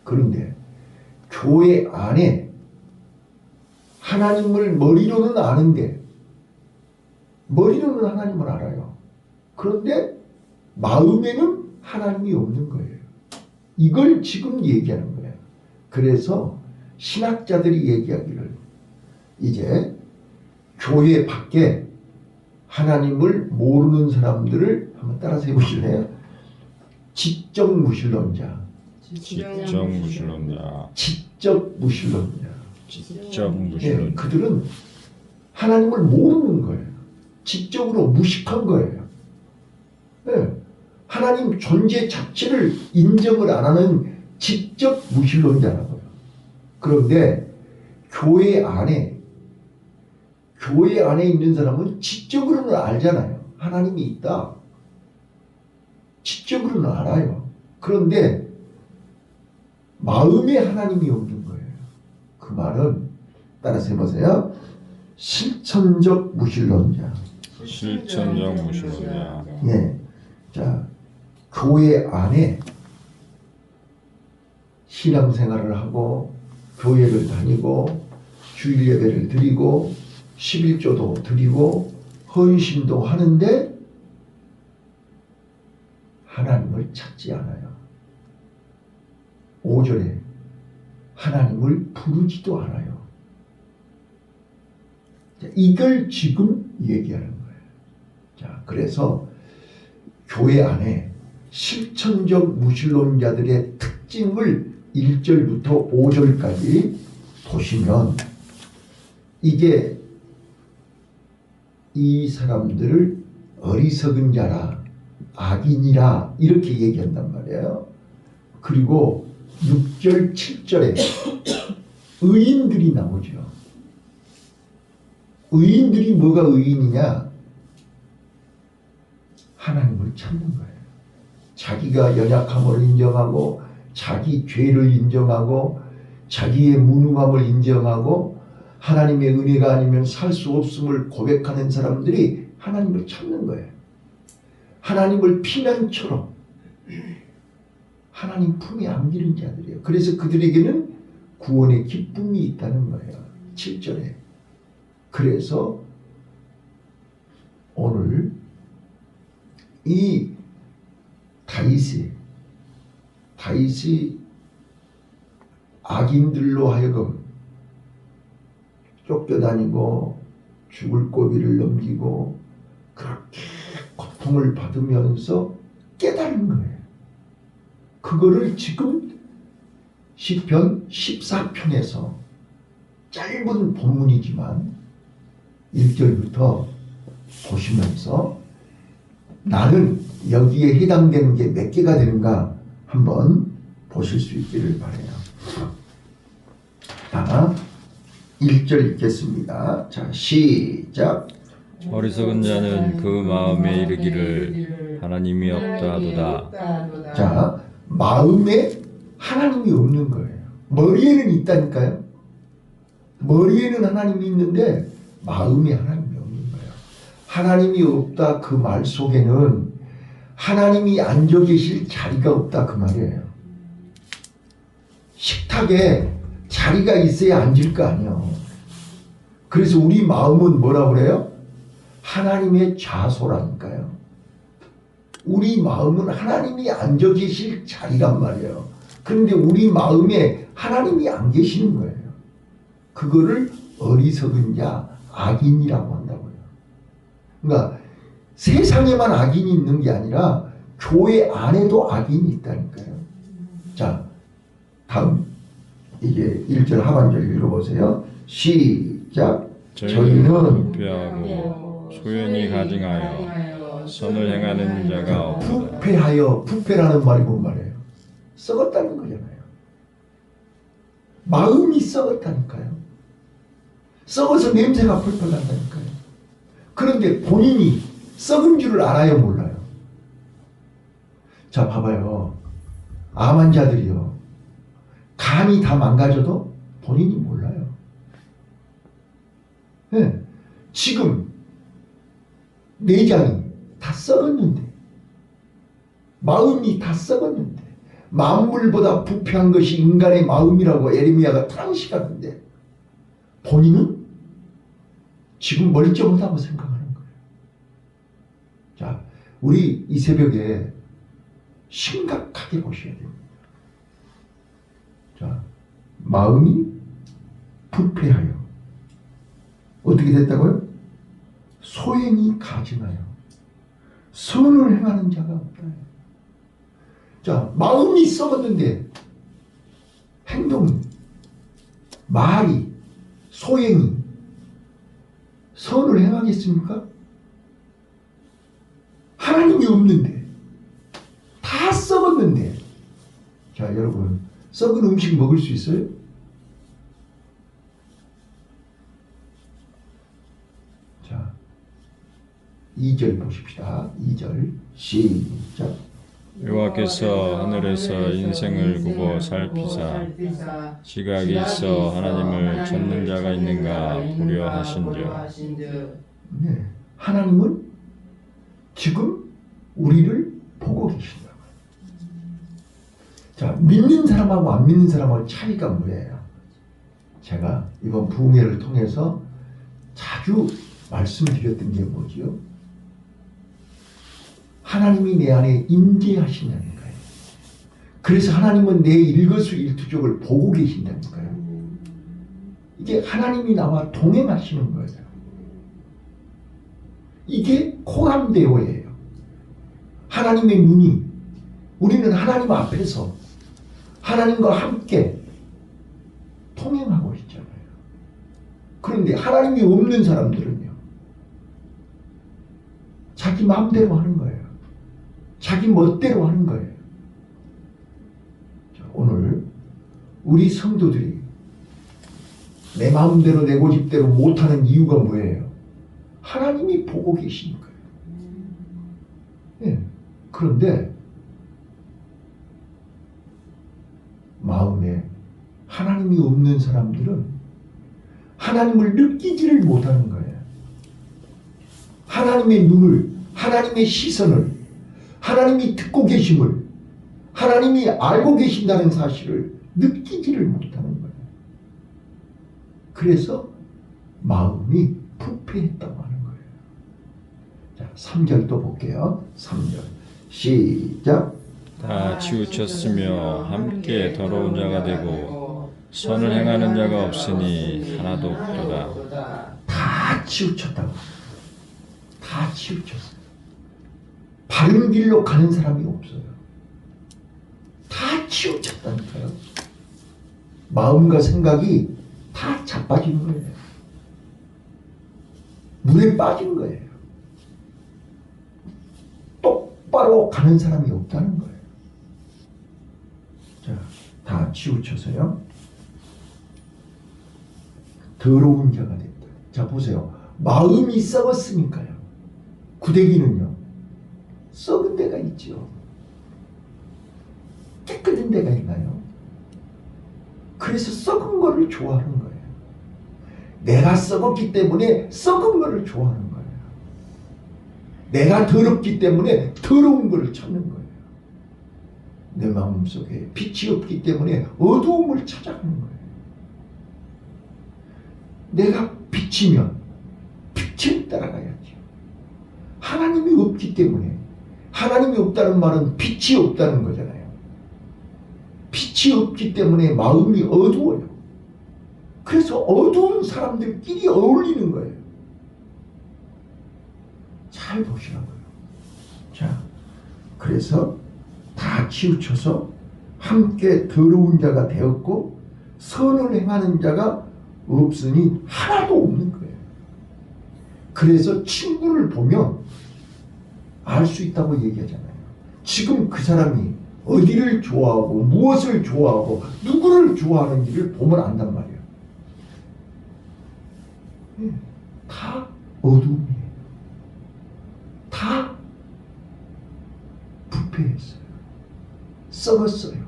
그런데 교회 안에 하나님을 머리로는 아는데, 머리로는 하나님을 알아요. 그런데 마음에는 하나님이 없는 거예요. 이걸 지금 얘기하는 거예요. 그래서 신학자들이 얘기하기를, 이제 교회 밖에 하나님을 모르는 사람들을 한번 따라서 해보실래요? 지적 무신론자. 지적 무신론자. 지적 무신론자. 지적 무신론자. 네, 그들은 하나님을 모르는 거예요. 지적으로 무식한 거예요. 네, 하나님 존재 자체를 인정을 안 하는 지적 무신론자라고요. 그런데 교회 안에 있는 사람은 지적으로는 알잖아요. 하나님이 있다. 지적으로는 알아요. 그런데 마음에 하나님이 없는 거예요. 그 말은 따라서 해보세요. 실천적 무신론자. 실천적 무신론자. 예. 자, 교회 안에 신앙생활을 하고 교회를 다니고 주일 예배를 드리고 11조도 드리고 헌신도 하는데 하나님을 찾지 않아요. 5절에 하나님을 부르지도 않아요. 자, 이걸 지금 얘기하는 거예요. 자, 그래서 교회 안에 실천적 무신론자들의 특징을 1절부터 5절까지 보시면 이게 이 사람들을 어리석은 자라, 악인이라 이렇게 얘기한단 말이에요. 그리고 6절, 7절에 의인들이 나오죠. 의인들이 뭐가 의인이냐? 하나님을 찾는 거예요. 자기가 연약함을 인정하고 자기 죄를 인정하고 자기의 무능함을 인정하고 하나님의 은혜가 아니면 살 수 없음을 고백하는 사람들이 하나님을 찾는 거예요. 하나님을 피난처럼 하나님 품에 안기는 자들이에요. 그래서 그들에게는 구원의 기쁨이 있다는 거예요. 7절에. 그래서 오늘 이 다윗이 악인들로 하여금 쫓겨다니고 죽을 고비를 넘기고 그렇게 고통을 받으면서 깨달은 거예요. 그거를 지금 시편 14편에서 짧은 본문이지만 1절부터 보시면서 나는 여기에 해당되는 게 몇 개가 되는가 한번 보실 수 있기를 바라요. 자, 1절 읽겠습니다. 자, 시작. 어리석은 자는 그 마음에 이르기를 하나님이 없다 하도다. 자, 마음에 하나님이 없는 거예요. 머리에는 있다니까요. 머리에는 하나님이 있는데 마음에 하나님이 없는 거예요. 하나님이 없다 그 말 속에는 하나님이 앉아 계실 자리가 없다 그 말이에요. 식탁에 자리가 있어야 앉을 거 아니에요. 그래서 우리 마음은 뭐라 그래요? 하나님의 좌소라니까요. 우리 마음은 하나님이 앉아 계실 자리란 말이에요. 그런데 우리 마음에 하나님이 안 계시는 거예요. 그거를 어리석은 자, 악인이라고 한다고요. 그러니까 세상에만 악인이 있는 게 아니라 교회 안에도 악인이 있다니까요. 자, 다음 이제 1절 하반절 읽어보세요. 시작. 저희는 부패하고 소연히 가증하여 선을 행하는 자가 없다. 부패라는 말이 뭔 말이에요? 썩었다는 거잖아요. 마음이 썩었다니까요. 썩어서 냄새가 펄펄 난다니까요. 그런데 본인이 썩은 줄을 알아요, 몰라요? 자, 봐봐요. 암 환자들이요. 간이 다 망가져도 본인이 몰라요. 네. 지금 내장이 다 썩었는데, 마음이 다 썩었는데, 만물보다 부패한 것이 인간의 마음이라고 에레미야가 탄식하는데 본인은 지금 멀쩡하다고 생각하는 거예요. 자, 우리 이 새벽에 심각하게 보셔야 됩니다. 자, 마음이 부패하여 어떻게 됐다고요? 소행이 가증하여 선을 행하는 자가 없다. 자, 마음이 썩었는데 행동, 말이, 소행이 선을 행하겠습니까? 하나님이 없는데 다 썩었는데. 자, 여러분, 썩은 음식 먹을 수 있어요? 자, 2절 보십시다. 2절 시작. 여호와께서 하늘에서 인생을 굽어 살피사 지각이 있어 하나님을 찾는 자가 있는가 보려 하신즉. 네, 하나님은 지금 우리를 보고 계신다. 자, 믿는 사람하고 안 믿는 사람하고 차이가 뭐예요? 제가 이번 부흥회를 통해서 자주 말씀드렸던 게 뭐지요? 하나님이 내 안에 임재하신다는 거예요. 그래서 하나님은 내 일거수일투족을 보고 계신다는 거예요. 이게 하나님이 나와 동행하시는 거예요. 이게 코람데오예요. 하나님의 눈이, 우리는 하나님 앞에서 하나님과 함께 통행하고 있잖아요. 그런데 하나님이 없는 사람들은요, 자기 마음대로 하는 거예요. 자기 멋대로 하는 거예요. 자, 오늘 우리 성도들이 내 마음대로 내 고집대로 못하는 이유가 뭐예요? 하나님이 보고 계시니까요. 네. 그런데 마음에 하나님이 없는 사람들은 하나님을 느끼지를 못하는 거예요. 하나님의 눈을, 하나님의 시선을, 하나님이 듣고 계심을, 하나님이 알고 계신다는 사실을 느끼지를 못하는 거예요. 그래서 마음이 부패했다고 하는 거예요. 자, 3절 또 볼게요. 3절 시작. 다 치우쳤으며 함께 더러운 자가 되고 선을 행하는 자가 없으니 하나도 없도다. 다 치우쳤다고. 다 치우쳤어요. 바른 길로 가는 사람이 없어요. 다 치우쳤다니까요. 마음과 생각이 다 자빠진 거예요. 물에 빠진 거예요. 똑바로 가는 사람이 없다는 거예요. 자, 다 치우쳐서요. 더러운 자가 됐다. 자, 보세요. 마음이 썩었으니까요. 구데기는요, 썩은 데가 있죠. 깨끗한 데가 있나요? 그래서 썩은 거를 좋아하는 거예요. 내가 썩었기 때문에 썩은 거를 좋아하는 거예요. 내가 더럽기 때문에 더러운 거를 찾는 거예요. 내 마음속에 빛이 없기 때문에 어두움을 찾아가는 거예요. 내가 빛이면 빛을 따라가야지. 하나님이 없기 때문에, 하나님이 없다는 말은 빛이 없다는 거잖아요. 빛이 없기 때문에 마음이 어두워요. 그래서 어두운 사람들끼리 어울리는 거예요. 잘 보시라고요. 자, 그래서 다 치우쳐서 함께 더러운 자가 되었고 선을 행하는 자가 없으니 하나도 없는 거예요. 그래서 친구를 보면 알 수 있다고 얘기하잖아요. 지금 그 사람이 어디를 좋아하고 무엇을 좋아하고 누구를 좋아하는지를 보면 안단 말이에요. 다 어둠이에요. 다 부패했어요. 썩었어요.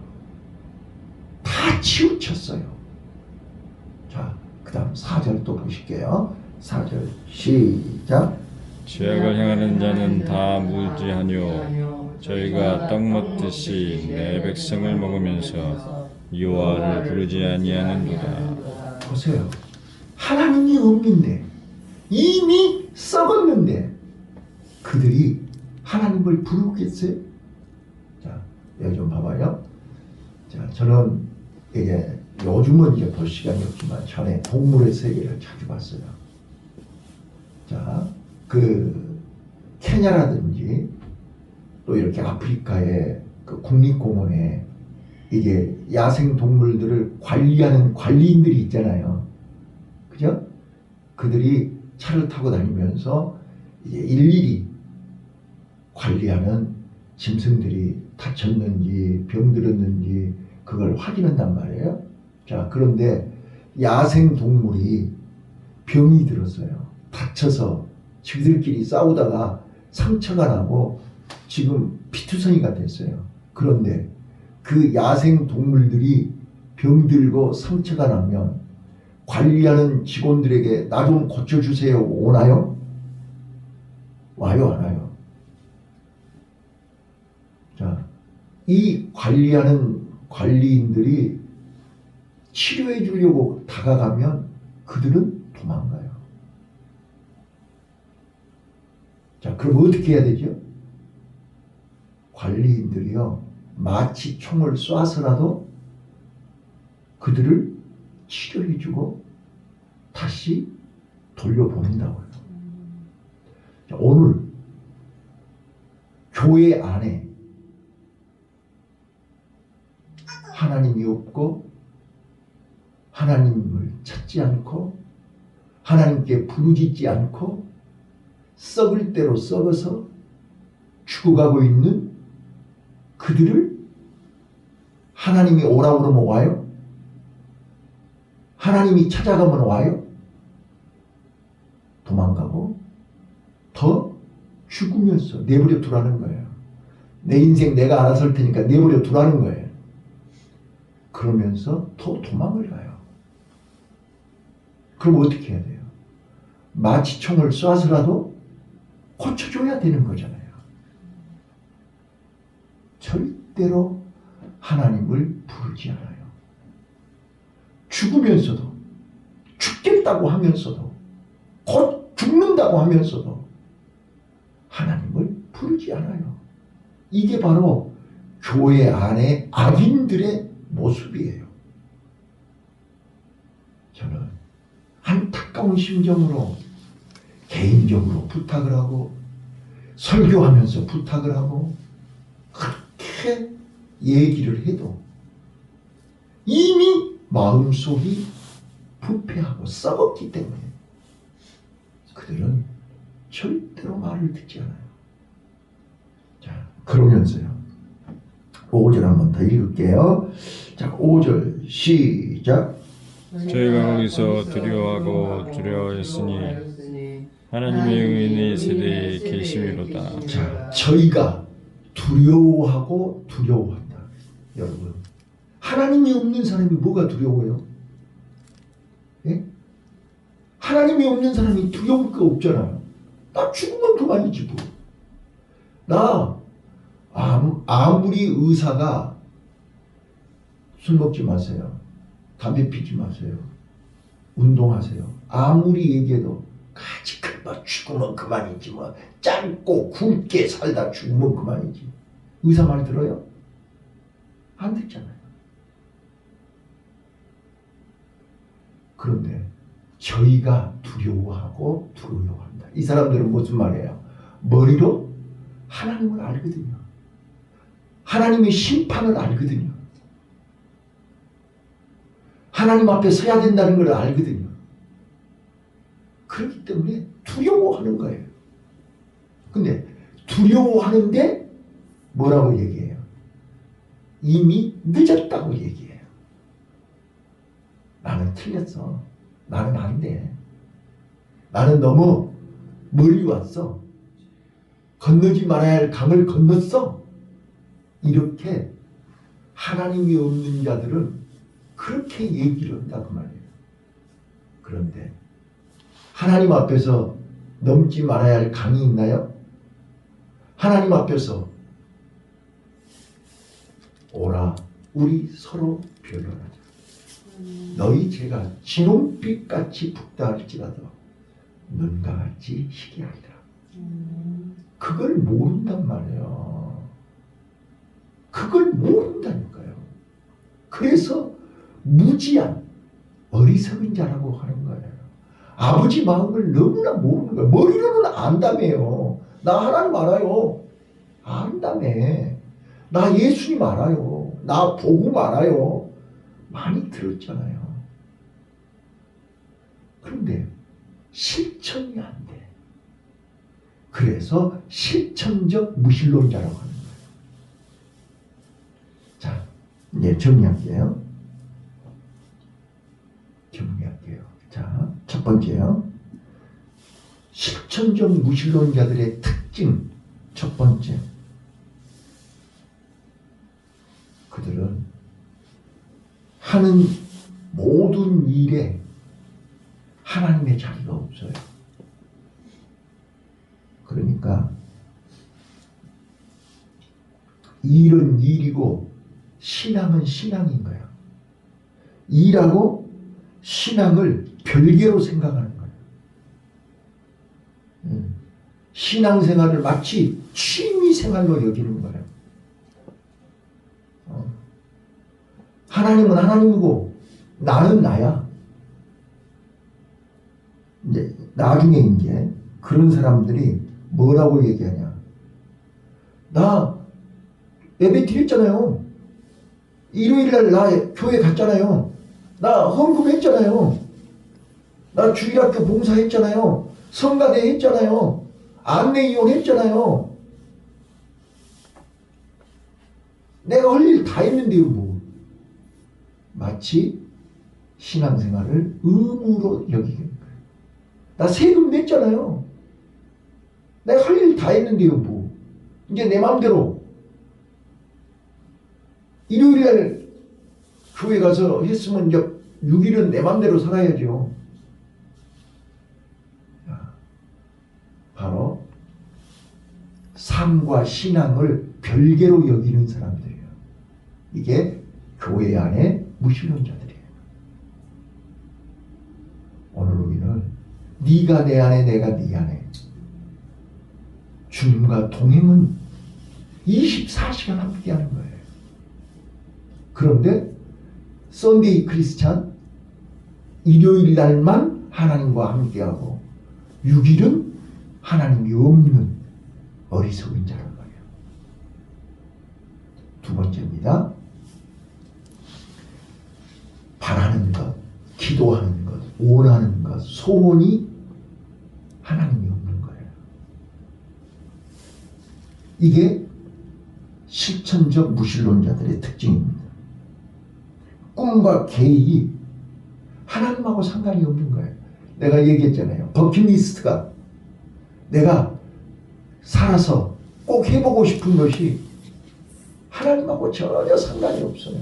다 치우쳤어요. 자, 그 다음 4절 또 보실게요. 4절 시작. 죄악을 행하는 자는 다 무지하뇨 저희가 떡 먹듯이 내 백성을 먹으면서 여호와를 부르지 아니하는도다. 보세요. 하나님이 없는데 이미 썩었는데 그들이 하나님을 부르겠어요? 자, 여기 좀 봐봐요. 자, 저는 이게 요즘은 이제 볼 시간이 없지만 전에 동물의 세계를 자주 봤어요. 자, 그 케냐라든지 또 이렇게 아프리카의 그 국립공원에 이게 야생 동물들을 관리하는 관리인들이 있잖아요. 그죠? 그들이 차를 타고 다니면서 이제 일일이 관리하는 짐승들이 다쳤는지 병들었는지 그걸 확인한단 말이에요. 자, 그런데 야생 동물이 병이 들었어요. 다쳐서 지들끼리 싸우다가 상처가 나고 지금 피투성이가 됐어요. 그런데 그 야생 동물들이 병들고 상처가 나면 관리하는 직원들에게 나 좀 고쳐주세요 오나요? 와요 안 와요? 자, 이 관리하는 관리인들이 치료해 주려고 다가가면 그들은 도망가요. 자, 그럼 어떻게 해야 되죠? 관리인들이요, 마치 총을 쏴서라도 그들을 치료해 주고 다시 돌려보낸다고요. 자, 오늘 교회 안에 하나님이 없고 하나님을 찾지 않고 하나님께 부르짖지 않고 썩을 대로 썩어서 죽어가고 있는 그들을 하나님이 오라고 그러면 와요? 하나님이 찾아가면 와요? 도망가고 더 죽으면서 내버려 두라는 거예요. 내 인생 내가 알아서 할 테니까 내버려 두라는 거예요. 그러면서 더 도망을 가요. 그럼 어떻게 해야 돼요? 마취총을 쏴서라도 고쳐줘야 되는 거잖아요. 절대로 하나님을 부르지 않아요. 죽으면서도, 죽겠다고 하면서도, 곧 죽는다고 하면서도 하나님을 부르지 않아요. 이게 바로 교회 안에 악인들의 모습이에요. 저는 안타까운 심정으로 개인적으로 부탁을 하고 설교하면서 부탁을 하고 그렇게 얘기를 해도 이미 마음속이 부패하고 썩었기 때문에 그들은 절대로 말을 듣지 않아요. 자, 그러면서요, 5절 한번 더 읽을게요. 자, 5절 시작. 저희가 거기서 두려워하고 두려워했으니 하나님의 의인이 세대에 계심이로다. 자, 저희가 두려워하고 두려워한다. 여러분, 하나님이 없는 사람이 뭐가 두려워요? 예? 하나님이 없는 사람이 두려울 거 없잖아요. 나 죽으면 그만이지 뭐. 나 아무리 의사가 술 먹지 마세요, 담배 피지 마세요, 운동하세요, 아무리 얘기해도 같이 뭐 죽으면 그만이지 뭐, 짧고 굵게 살다 죽으면 그만이지. 의사 말 들어요? 안 듣잖아요. 그런데 저희가 두려워하고 두려워한다. 이 사람들은 무슨 말이에요? 머리로 하나님을 알거든요. 하나님의 심판을 알거든요. 하나님 앞에 서야 된다는 걸 알거든요. 그렇기 때문에 두려워하는 거예요. 근데 두려워하는데 뭐라고 얘기해요? 이미 늦었다고 얘기해요. 나는 틀렸어. 나는 안 돼. 나는 너무 멀리 왔어. 건너지 말아야 할 강을 건넜어. 이렇게 하나님이 없는 자들은 그렇게 얘기를 한다 그 말이에요. 그런데 하나님 앞에서 넘지 말아야 할 강이 있나요? 하나님 앞에서 오라 우리 서로 변론하자. 너희 죄가 진홍빛같이 붉다할지라도 눈과 같이 희귀하리라. 그걸 모른단 말이에요. 그걸 모른다니까요. 그래서 무지한 어리석은 자라고 하는 거예요. 아버지 마음을 너무나 모르는 거예요. 머리로는 안다며요. 나 하나님 알아요. 안다며. 나 예수님 알아요. 나 복음 알아요. 많이 들었잖아요. 그런데 실천이 안 돼. 그래서 실천적 무신론자라고 하는 거예요. 자, 이제 정리할게요. 정리할게요. 자, 첫 번째요. 실천적 무신론자들의 특징. 첫 번째. 그들은 하는 모든 일에 하나님의 자리가 없어요. 그러니까 일은 일이고 신앙은 신앙인 거야. 일하고 신앙을 별개로 생각하는 거야. 신앙생활을 마치 취미생활로 여기는 거야. 하나님은 하나님이고 나는 나야. 이제 나중에 이제 그런 사람들이 뭐라고 얘기하냐. 나 예배 드렸잖아요. 일요일날 나 교회 갔잖아요. 나 헌금했잖아요. 나 주일학교 봉사했잖아요. 성가대 했잖아요. 안내 이용했잖아요. 내가 할 일 다 했는데요, 뭐. 마치 신앙생활을 의무로 여기는 거예요. 나 세금 냈잖아요. 내가 할 일 다 했는데요, 뭐. 이제 내 마음대로 일요일날 교회 가서 했으면 이제 6일은 내 마음대로 살아야죠. 바로 삶과 신앙을 별개로 여기는 사람들이에요. 이게 교회 안에 무신론자들이에요. 오늘 우리는 네가 내 안에 내가 네 안에 주님과 동행은 24시간 함께하는 거예요. 그런데 썬데이 크리스찬 일요일 날만 하나님과 함께하고 6일은 하나님이 없는 어리석은 자란 말이에요. 두 번째입니다. 바라는 것, 기도하는 것, 원하는 것, 소원이 하나님이 없는 거예요. 이게 실천적 무신론자들의 특징입니다. 꿈과 계획이 하나님하고 상관이 없는 거예요. 내가 얘기했잖아요. 버킷리스트가 내가 살아서 꼭 해보고 싶은 것이 하나님하고 전혀 상관이 없어요.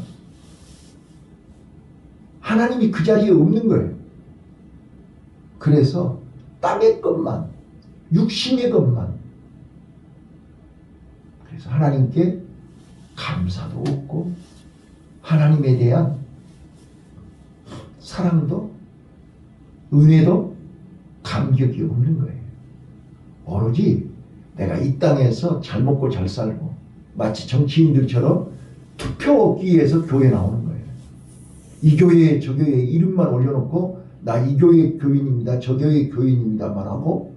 하나님이 그 자리에 없는 거예요. 그래서 땅의 것만, 육신의 것만. 그래서 하나님께 감사도 없고 하나님에 대한 사랑도 은혜도 감격이 없는 거예요. 오로지 내가 이 땅에서 잘 먹고 잘 살고 마치 정치인들처럼 투표 얻기 위해서 교회 나오는 거예요. 이 교회에 저 교회에 이름만 올려놓고 나 이 교회 교인입니다. 저 교회 교인입니다 말하고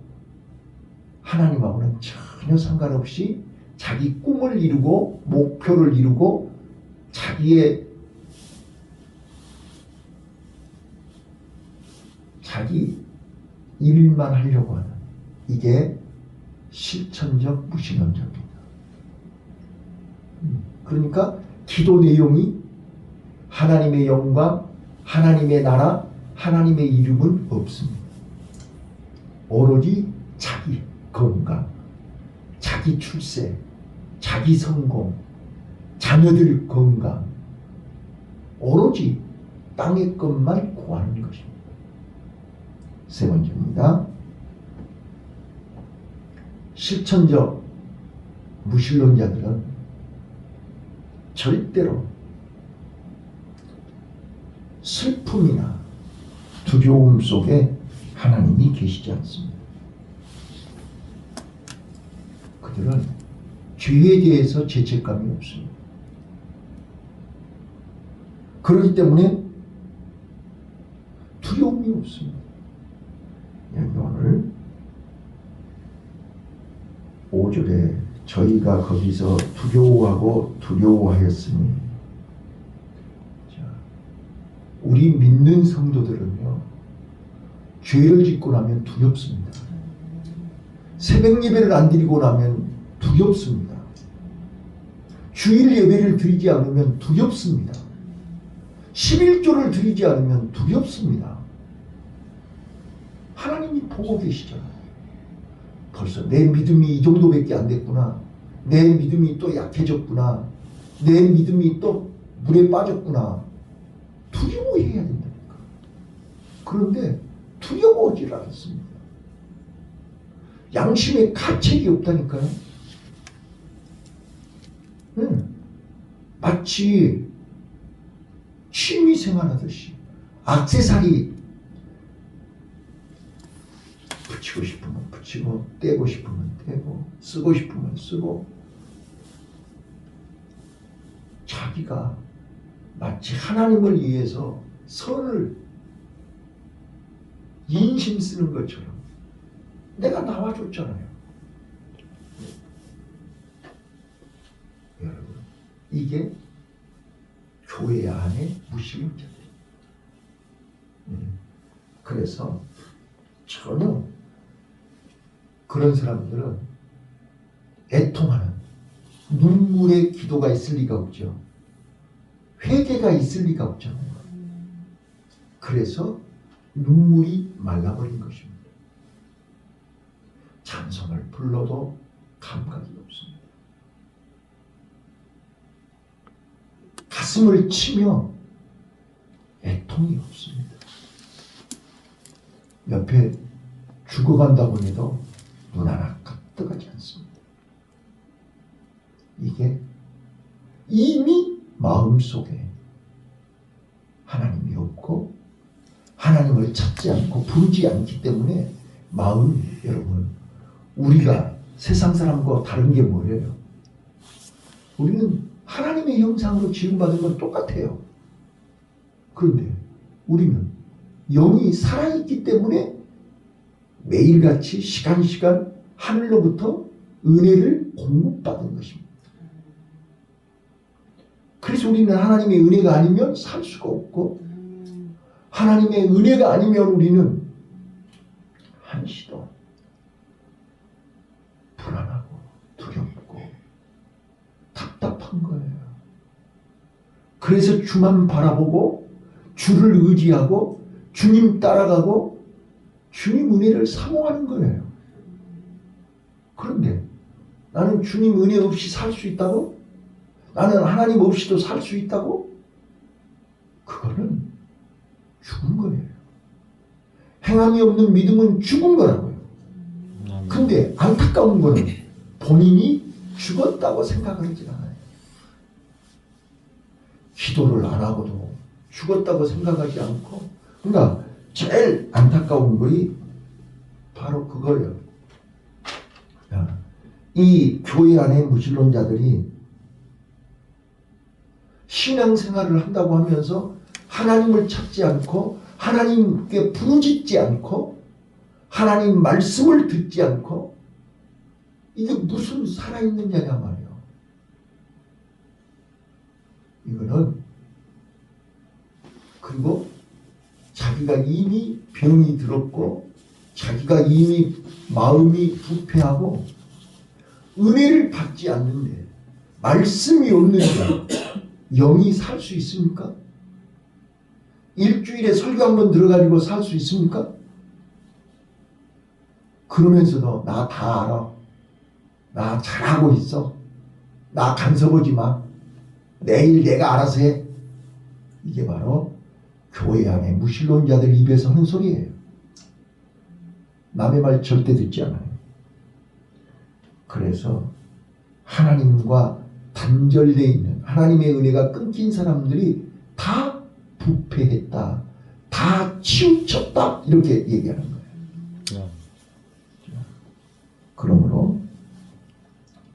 하나님하고는 전혀 상관없이 자기 꿈을 이루고 목표를 이루고 자기 일만 하려고 하는 이게 실천적 무신론자입니다. 그러니까 기도 내용이 하나님의 영광, 하나님의 나라, 하나님의 이름은 없습니다. 오로지 자기 건강, 자기 출세, 자기 성공, 자녀들 건강, 오로지 땅의 것만 구하는 것입니다. 세 번째입니다. 실천적 무신론자들은 절대로 슬픔이나 두려움 속에 하나님이 계시지 않습니다. 그들은 죄에 대해서 죄책감이 없습니다. 그렇기 때문에 두려움이 없습니다. 여기 오늘 5절에 저희가 거기서 두려워하고 두려워하였으니, 우리 믿는 성도들은요, 죄를 짓고 나면 두렵습니다. 새벽 예배를 안 드리고 나면 두렵습니다. 주일 예배를 드리지 않으면 두렵습니다. 11조를 드리지 않으면 두렵습니다. 하나님이 보고 계시잖아요. 벌써 내 믿음이 이 정도밖에 안 됐구나. 내 믿음이 또 약해졌구나. 내 믿음이 또 물에 빠졌구나. 두려워해야 된다니까. 그런데 두려워하지 않습니다. 양심에 가책이 없다니까요. 마치 취미생활 하듯이 액세서리 붙이고 싶으면 붙이고, 떼고 싶으면 떼고, 쓰고 싶으면 쓰고, 자기가 마치 하나님을 위해서 선을 인심 쓰는 것처럼 내가 나와줬잖아요. 여러분, 이게 교회 안에 무신론자들. 그래서 전혀 그런 사람들은 애통하는 눈물의 기도가 있을 리가 없죠. 회개가 있을 리가 없잖아요. 그래서 눈물이 말라버린 것입니다. 찬송을 불러도 감각이 없습니다. 가슴을 치며 애통이 없습니다. 옆에 죽어간다고 해도 눈 하나 까뜩하지 않습니다. 이게 이미 마음속에 하나님이 없고 하나님을 찾지 않고 부르지 않기 때문에 마음이, 여러분, 우리가 세상 사람과 다른 게 뭐예요? 우리는 하나님의 형상으로 지음받은 건 똑같아요. 그런데 우리는 영이 살아있기 때문에 매일같이 시간 하늘로부터 은혜를 공급받은 것입니다. 그래서 우리는 하나님의 은혜가 아니면 살 수가 없고, 하나님의 은혜가 아니면 우리는 한시도 불안하고 두렵고 답답한 거예요. 그래서 주만 바라보고 주를 의지하고 주님 따라가고 주님 은혜를 사모하는 거예요. 그런데 나는 주님 은혜 없이 살 수 있다고? 나는 하나님 없이도 살 수 있다고? 그거는 죽은 거예요. 행함이 없는 믿음은 죽은 거라고요. 근데 안타까운 거는 본인이 죽었다고 생각을 하지 않아요. 기도를 안 하고도 죽었다고 생각하지 않고, 그러니까 제일 안타까운 것이 바로 그거예요. 이 교회 안에 무신론자들이 신앙생활을 한다고 하면서 하나님을 찾지 않고 하나님께 부르짖지 않고 하나님 말씀을 듣지 않고, 이게 무슨 살아있는 자냐 말이에요. 이거는, 그리고 자기가 이미 병이 들었고 자기가 이미 마음이 부패하고 은혜를 받지 않는데 말씀이 없는데 영이 살 수 있습니까? 일주일에 설교 한번 들어가지고 살 수 있습니까? 그러면서도 나 다 알아. 나 잘하고 있어. 나 간섭하지 마. 내일 내가 알아서 해. 이게 바로 교회 안에 무신론자들 입에서 하는 소리예요. 남의 말 절대 듣지 않아요. 그래서 하나님과 단절되어 있는, 하나님의 은혜가 끊긴 사람들이 다 부패했다, 다 치우쳤다, 이렇게 얘기하는 거예요. 그러므로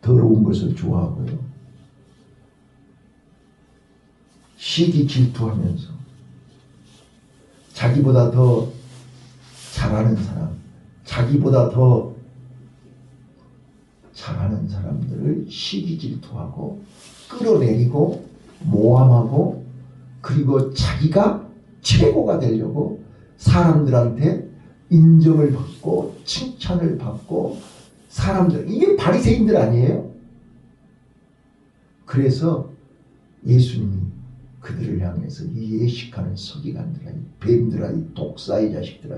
더러운 것을 좋아하고요, 시기 질투하면서 자기보다 더 잘하는 사람, 자기보다 더 잘하는 사람들을 시기 질투하고 끌어내리고 모함하고, 그리고 자기가 최고가 되려고 사람들한테 인정을 받고 칭찬을 받고, 사람들, 이게 바리새인들 아니에요? 그래서 예수님이 그들을 향해서 이 예식하는 서기관들아, 이 뱀들아, 이 독사의 자식들아,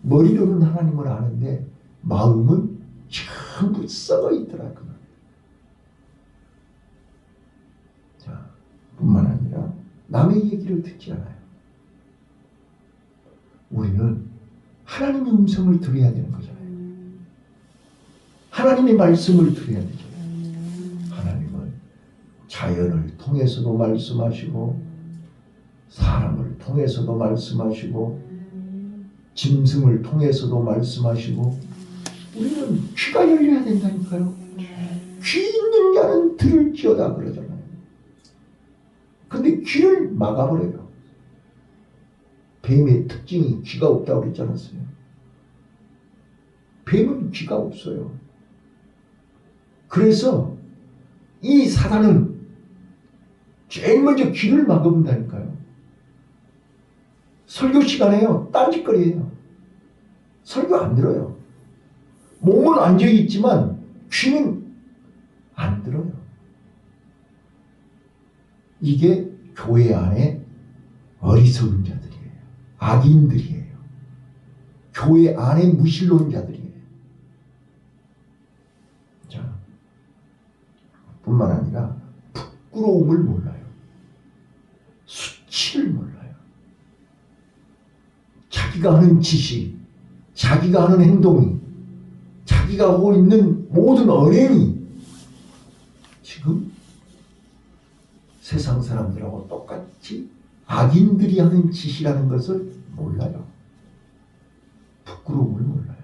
머리로는 하나님을 아는데 마음은 전부 썩어 있더라, 그 말. 자, 뿐만 아니라 남의 얘기를 듣지 않아요. 우리는 하나님의 음성을 들어야 되는 거잖아요. 하나님의 말씀을 들어야 되잖아요. 하나님은 자연을 통해서도 말씀하시고, 사람을 통해서도 말씀하시고, 짐승을 통해서도 말씀하시고, 우리는 귀가 열려야 된다니까요. 귀 있는 자는 들을지어다 그러잖아요. 근데 귀를 막아버려요. 뱀의 특징이 귀가 없다고 그랬지 않았어요? 뱀은 귀가 없어요. 그래서 이 사단은 제일 먼저 귀를 막아본다니까요. 설교 시간에요, 딴짓거리예요. 설교 안 들어요. 몸은 앉아있지만 귀는 안 들어요. 이게 교회 안에 어리석은 자들이에요. 악인들이에요. 교회 안에 무신론자들이에요. 자, 뿐만 아니라 부끄러움을 몰라요. 수치를 몰라요. 자기가 하는 짓이, 자기가 하는 행동이, 자기가 하고 있는 모든 언행이 지금 세상 사람들하고 똑같이 악인들이 하는 짓이라는 것을 몰라요. 부끄러움을 몰라요.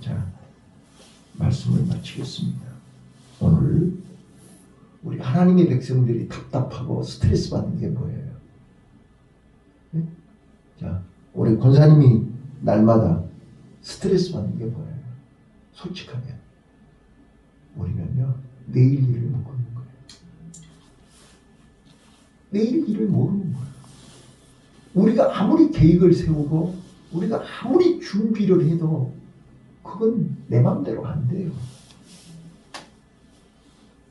자, 말씀을 마치겠습니다. 오늘 우리 하나님의 백성들이 답답하고 스트레스 받는 게 뭐예요? 네? 자, 우리 권사님이 날마다 스트레스 받는 게 뭐예요? 솔직하게 우리는요, 내일 일을 모르는 거예요. 내일 일을 모르는 거예요. 우리가 아무리 계획을 세우고 우리가 아무리 준비를 해도 그건 내 마음대로 안 돼요.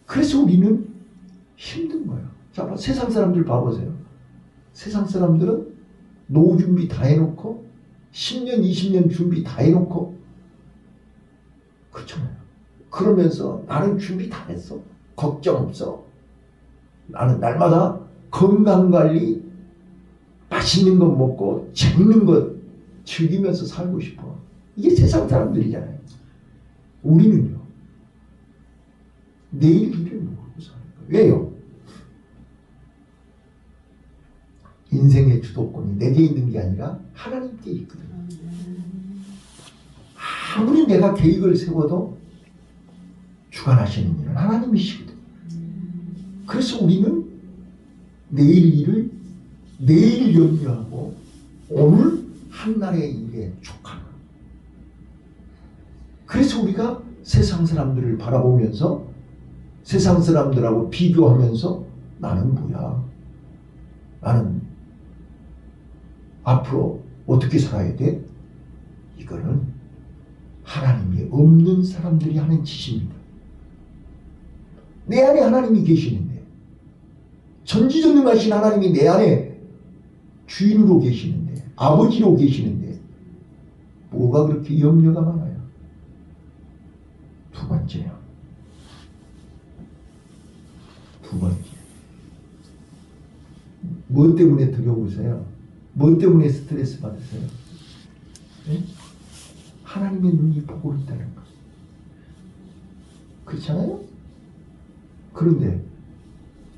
그래서 우리는 힘든 거예요. 자, 세상 사람들 봐보세요. 세상 사람들은 노후 준비 다 해놓고 10년, 20년 준비 다 해놓고 그렇잖아요. 그러면서 나는 준비 다 했어. 걱정 없어. 나는 날마다 건강관리, 맛있는 것 먹고 재밌는 것 즐기면서 살고 싶어. 이게 세상 사람들이잖아요. 우리는요, 내일 일을 모르고 사는 거예요. 왜요? 인생의 주도권이 내게 있는 게 아니라 하나님께 있거든요. 아무리 내가 계획을 세워도 주관하시는 일은 하나님이시거든요. 그래서 우리는 내일 일을 내일 염려하고 오늘 한날의 일에 촉하는 거예요. 그래서 우리가 세상 사람들을 바라보면서 세상 사람들하고 비교하면서 나는 뭐야? 나는 앞으로 어떻게 살아야 돼? 이거는 하나님이 없는 사람들이 하는 짓입니다. 내 안에 하나님이 계시는데, 전지전능하신 하나님이 내 안에 주인으로 계시는데, 아버지로 계시는데 뭐가 그렇게 염려가 많아요? 두 번째요. 두 번째. 뭐 때문에 두려우세요? 뭐 때문에 스트레스 받으세요? 네? 하나님의 눈이 보고 있다는 것. 그렇잖아요? 그런데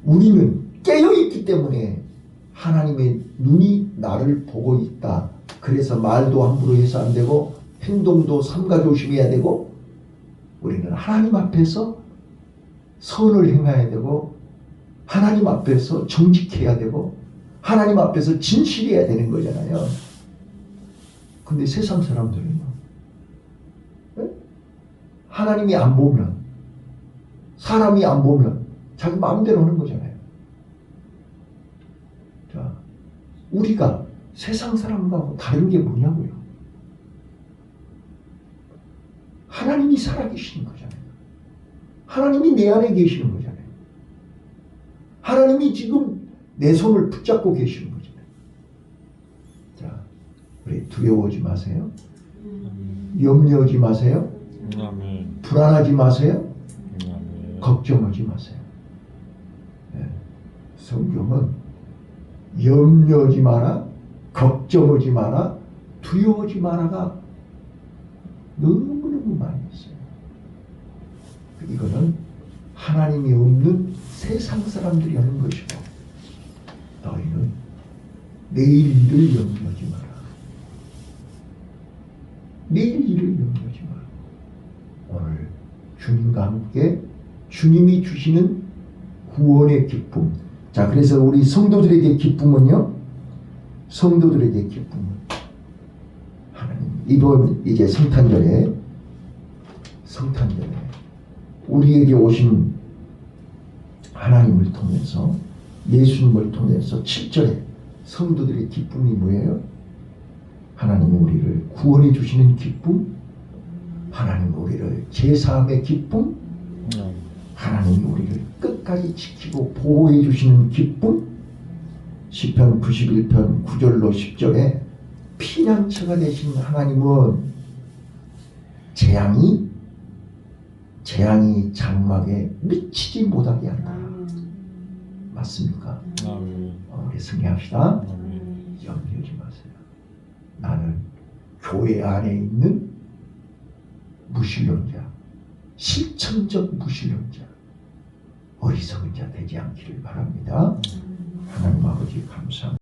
우리는 깨어있기 때문에 하나님의 눈이 나를 보고 있다. 그래서 말도 함부로 해서 안 되고 행동도 삼가 조심해야 되고 우리는 하나님 앞에서 선을 행해야 되고 하나님 앞에서 정직해야 되고 하나님 앞에서 진실해야 되는 거잖아요. 근데 세상 사람들은요, 하나님이 안 보면, 사람이 안 보면 자기 마음대로 하는 거잖아요. 자, 우리가 세상 사람과 다른 게 뭐냐고요? 하나님이 살아계시는 거잖아요. 하나님이 내 안에 계시는 거잖아요. 하나님이 지금 내 손을 붙잡고 계시는 거잖아요. 자, 우리 두려워하지 마세요. 염려하지 마세요. 아멘. 불안하지 마세요. 아멘. 걱정하지 마세요. 네. 성경은 염려하지 마라, 걱정하지 마라, 두려워하지 마라가 너무너무 많이 있어요. 이거는 하나님이 없는 세상 사람들이 하는 것이고 너희는 내일 일을 염려하지 마라. 내일 일을 염려하지 마라. 오늘 주님과 함께 주님이 주시는 구원의 기쁨. 자, 그래서 우리 성도들에게 기쁨은요, 성도들에게 기쁨은 하나님 이번 이제 성탄절에 우리에게 오신 하나님을 통해서 예수님을 통해서 7절에 성도들의 기쁨이 뭐예요? 하나님이 우리를 구원해 주시는 기쁨, 하나님이 우리를 제사함의 기쁨, 하나님이 우리를 끝까지 지키고 보호해 주시는 기쁨. 시편 91편 9절로 10절에 피난처가 되신 하나님은 재앙이 장막에 미치지 못하게 한다. 맞습니까? 우리 승리합시다. 염려하지 마세요. 나는 교회 안에 있는 무신론자, 실천적 무신론자, 어리석은 자 되지 않기를 바랍니다. 하나님 아버지 감사합니다.